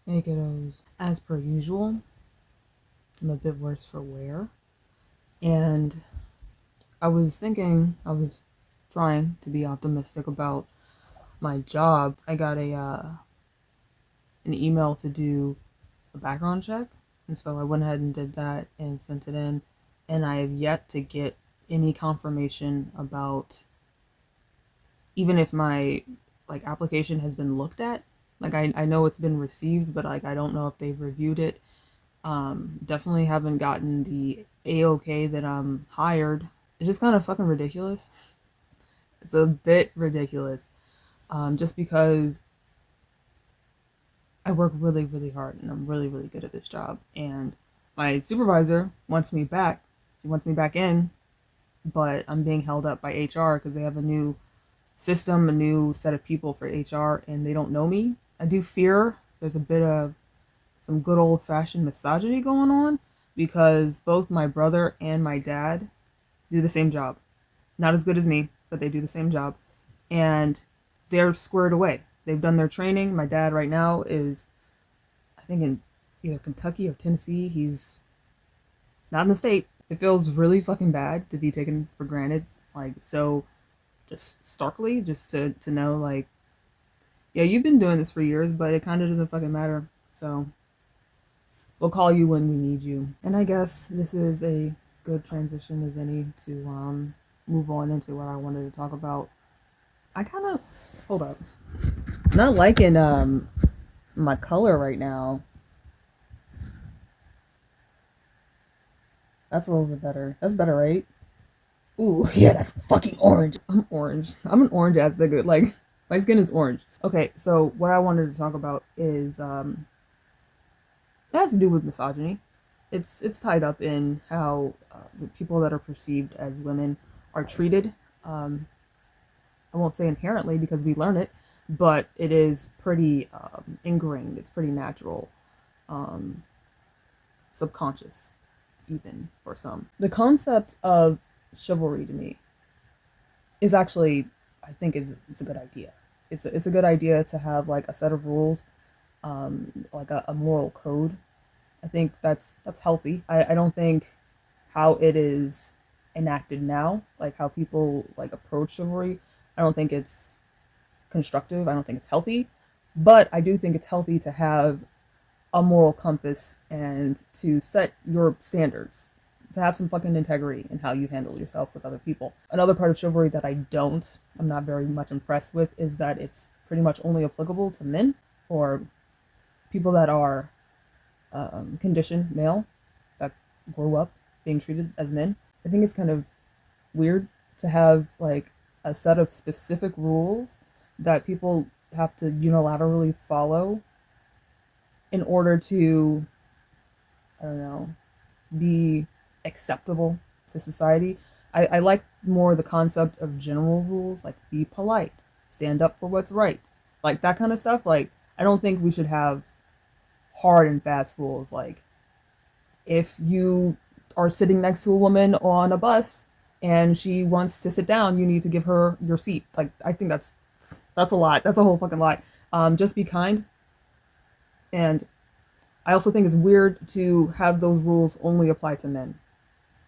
Hey kiddos, as per usual, I'm a bit worse for wear. And I was trying to be optimistic about my job. I got an email to do a background check. And so I went ahead and did that and sent it in. And I have yet to get any confirmation about even if my application has been looked at. I know it's been received, but I don't know if they've reviewed it. Definitely haven't gotten the A-OK that I'm hired. It's just kind of fucking ridiculous. It's a bit ridiculous. Just because I work really, really hard and I'm really, really good at this job. And my supervisor wants me back. She wants me back in, but I'm being held up by HR because they have a new system, a new set of people for HR, and they don't know me. I do fear there's a bit of some good old fashioned misogyny going on because both my brother and my dad do the same job. Not as good as me, but they do the same job. And they're squared away. They've done their training. My dad right now is, I think, in either Kentucky or Tennessee. He's not in the state. It feels really fucking bad to be taken for granted. So just starkly, just to know, yeah, you've been doing this for years, but it kind of doesn't fucking matter. So we'll call you when we need you. And I guess this is a good transition as any to move on into what I wanted to talk about. I kind of hold up. Not liking my color right now. That's a little bit better. That's better, right? Ooh, yeah, that's fucking orange. I'm orange. I'm an orange ass nigga. Like my skin is orange. Okay, so what I wanted to talk about is it has to do with misogyny. It's tied up in how the people that are perceived as women are treated. Um, I won't say inherently because we learn it, but it is pretty ingrained. It's pretty natural, um, subconscious, even for some. The concept of chivalry to me is actually, I think, it's a good idea. It's a good idea to have like a set of rules, like a moral code. I think that's healthy. I don't think how it is enacted now, like how people like approach chivalry, I don't think it's constructive. I don't think it's healthy. But I do think it's healthy to have a moral compass and to set your standards, to have some fucking integrity in how you handle yourself with other people. Another part of chivalry that I'm not very much impressed with is that it's pretty much only applicable to men or people that are conditioned male that grow up being treated as men. I think it's kind of weird to have like a set of specific rules that people have to unilaterally follow in order to, I don't know, be acceptable to society. I like more the concept of general rules, like be polite, stand up for what's right, like that kind of stuff. Like, I don't think we should have hard and fast rules. Like, if you are sitting next to a woman on a bus and she wants to sit down, you need to give her your seat. Like, I think that's a lot. That's a whole fucking lot. Just be kind. And I also think it's weird to have those rules only apply to men.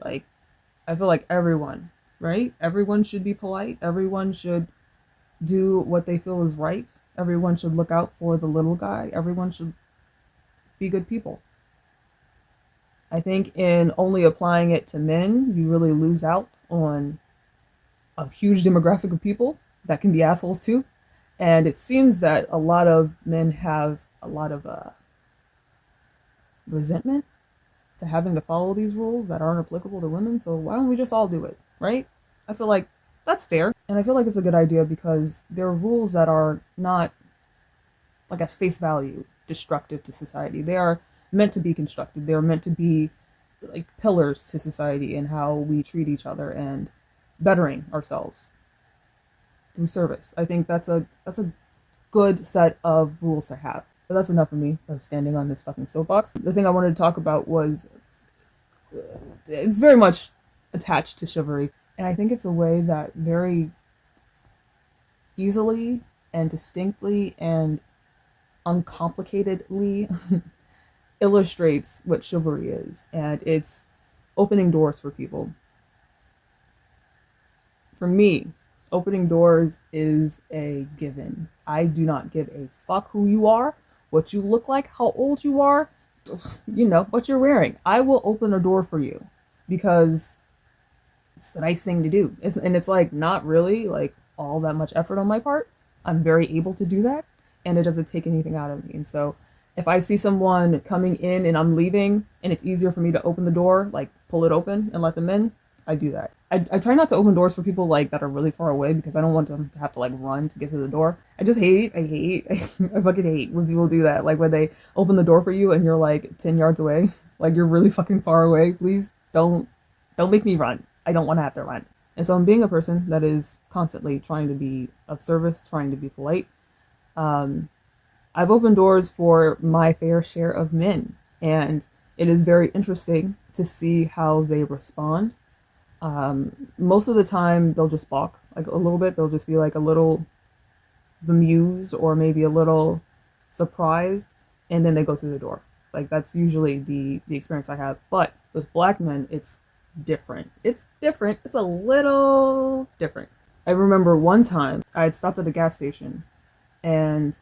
Like, I feel like everyone, right? Everyone should be polite. Everyone should do what they feel is right. Everyone should look out for the little guy. Everyone should be good people. I think in only applying it to men, you really lose out on a huge demographic of people that can be assholes too. And it seems that a lot of men have a lot of resentment to having to follow these rules that aren't applicable to women. So why don't we just all do it, right? I feel like that's fair. And I feel like it's a good idea because there are rules that are not like at face value destructive to society. They are meant to be constructive. They're meant to be like pillars to society and how we treat each other and bettering ourselves through service. I think that's a good set of rules to have. But that's enough of me of standing on this fucking soapbox. The thing I wanted to talk about was it's very much attached to chivalry, and I think it's a way that very easily and distinctly and uncomplicatedly illustrates what chivalry is, and it's opening doors for people. For me, opening doors is a given. I do not give a fuck who you are, what you look like, how old you are, what you're wearing. I will open a door for you because it's the nice thing to do. And it's like not really like all that much effort on my part. I'm very able to do that, and it doesn't take anything out of me. And so if I see someone coming in and I'm leaving and it's easier for me to open the door, like pull it open and let them in, I do that. I try not to open doors for people like that are really far away because I don't want them to have to like run to get to the door. I fucking hate when people do that. Like when they open the door for you and you're like 10 yards away, like you're really fucking far away. Please don't make me run. I don't want to have to run. And so I'm being a person that is constantly trying to be of service, trying to be polite. Um, I've opened doors for my fair share of men, and it is very interesting to see how they respond. Most of the time, they'll just balk like a little bit. They'll just be like a little bemused or maybe a little surprised, and then they go through the door. Like that's usually the experience I have. But with black men, it's different. It's different. It's a little different. I remember one time I had stopped at a gas station, and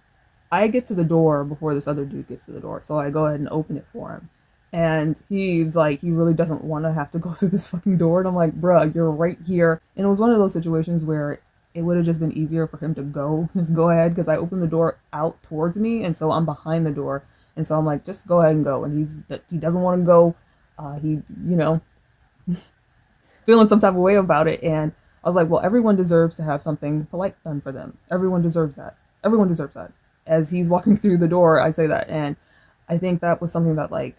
I get to the door before this other dude gets to the door, so I go ahead and open it for him. And he's like, he really doesn't want to have to go through this fucking door. And I'm like, bruh, you're right here. And it was one of those situations where it would have just been easier for him to just go ahead, because I opened the door out towards me, and so I'm behind the door. And so I'm like, just go ahead and go. And he doesn't want to go. He, feeling some type of way about it. And I was like, well, everyone deserves to have something polite done for them. Everyone deserves that. Everyone deserves that. As he's walking through the door, I say that. And I think that was something that like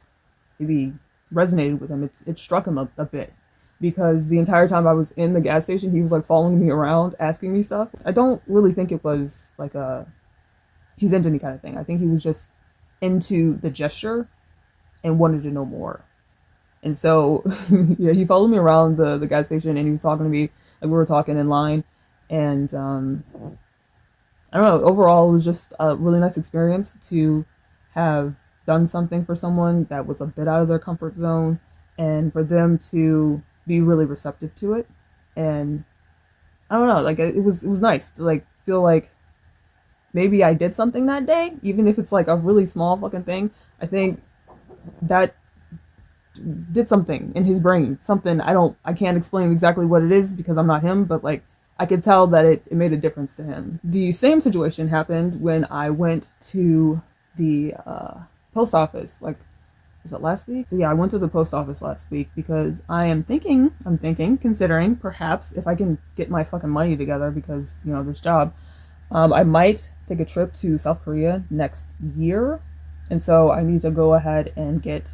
maybe resonated with him. It struck him a bit, because the entire time I was in the gas station, he was like following me around, asking me stuff. I don't really think it was like he's into me kind of thing. I think he was just into the gesture and wanted to know more. And so, yeah, he followed me around the gas station, and he was talking to me, like we were talking in line. And I don't know, overall, it was just a really nice experience to have done something for someone that was a bit out of their comfort zone, and for them to be really receptive to it. And I don't know, like it was nice to like feel like maybe I did something that day, even if it's like a really small fucking thing. I think that did something in his brain. Something I can't explain exactly what it is because I'm not him, but like I could tell that it made a difference to him. The same situation happened when I went to the post office. Like, was it last week? So yeah, I went to the post office last week because I'm thinking, considering perhaps if I can get my fucking money together, because this job, I might take a trip to South Korea next year, and so I need to go ahead and get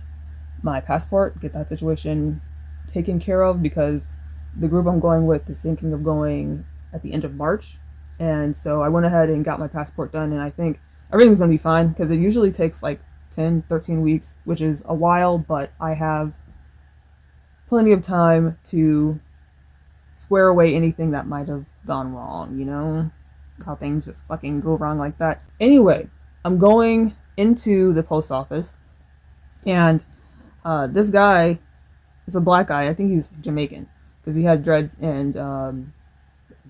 my passport, get that situation taken care of, because the group I'm going with is thinking of going at the end of March. And so I went ahead and got my passport done, and I think everything's gonna be fine, because it usually takes like 10, 13 weeks, which is a while, but I have plenty of time to square away anything that might have gone wrong, how things just fucking go wrong like that. Anyway, I'm going into the post office, and this guy is a black guy. I think he's Jamaican, because he had dreads, and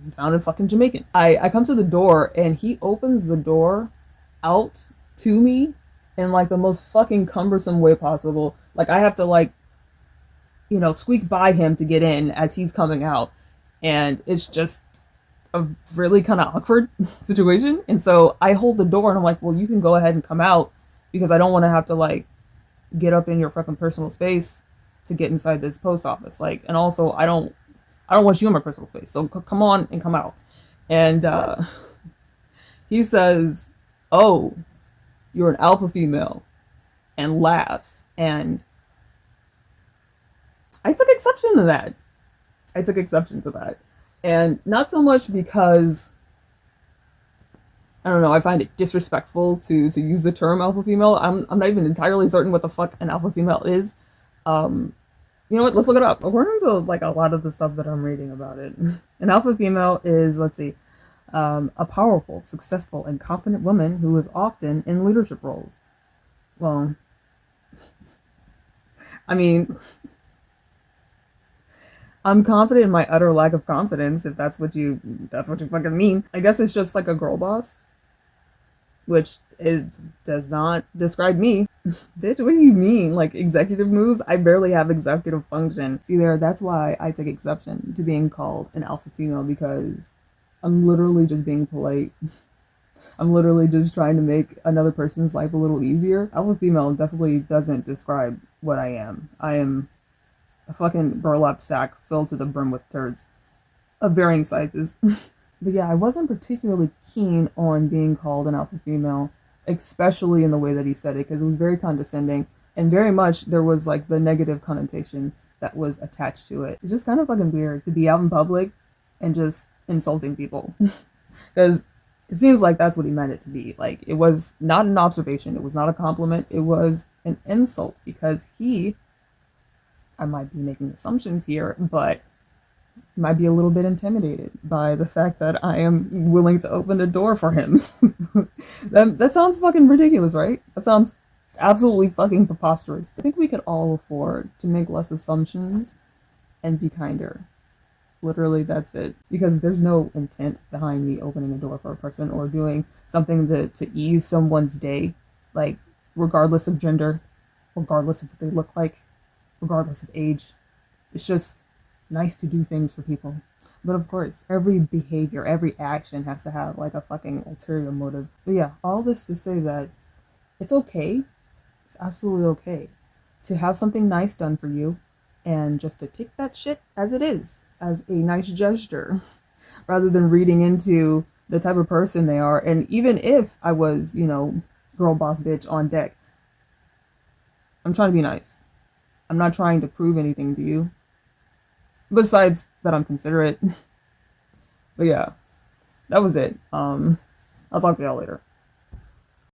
he sounded fucking Jamaican. I come to the door, and he opens the door out to me in like the most fucking cumbersome way possible. Like I have to like, squeak by him to get in as he's coming out. And it's just a really kind of awkward situation. And so I hold the door, and I'm like, well, you can go ahead and come out, because I don't want to have to like get up in your fucking personal space to get inside this post office. Like, and also I don't want you in my personal space. So come on and come out. And he says, "Oh, you're an alpha female," and laughs. And I took exception to that. And not so much because, I don't know, I find it disrespectful to use the term alpha female. I'm not even entirely certain what the fuck an alpha female is. You know what? Let's look it up. According to like a lot of the stuff that I'm reading about it, an alpha female is, let's see, A powerful, successful, and confident woman who is often in leadership roles. Well, I mean, I'm confident in my utter lack of confidence, if that's what you fucking mean. I guess it's just like a girl boss, which is does not describe me. Bitch, what do you mean? Like executive moves? I barely have executive function. See there, that's why I take exception to being called an alpha female because I'm literally just being polite. I'm literally just trying to make another person's life a little easier. Alpha female definitely doesn't describe what I am. I am a fucking burlap sack filled to the brim with turds of varying sizes. But yeah, I wasn't particularly keen on being called an alpha female, especially in the way that he said it, because it was very condescending and very much there was like the negative connotation that was attached to it. It's just kind of fucking weird to be out in public and just insulting people. Because it seems like that's what he meant it to be. Like, it was not an observation, it was not a compliment, it was an insult because I might be making assumptions here, but might be a little bit intimidated by the fact that I am willing to open the door for him. That sounds fucking ridiculous, right? That sounds absolutely fucking preposterous. I think we could all afford to make less assumptions and be kinder. Literally, that's it. Because there's no intent behind me opening a door for a person or doing something to ease someone's day, like, regardless of gender, regardless of what they look like, regardless of age. It's just nice to do things for people. But of course, every behavior, every action has to have like a fucking ulterior motive. But yeah, all this to say that it's okay, it's absolutely okay to have something nice done for you and just to take that shit as it is, as a nice gesture, rather than reading into the type of person they are. And even if I was, girl boss bitch on deck, I'm trying to be nice. I'm not trying to prove anything to you. Besides that I'm considerate. But yeah, that was it. I'll talk to y'all later.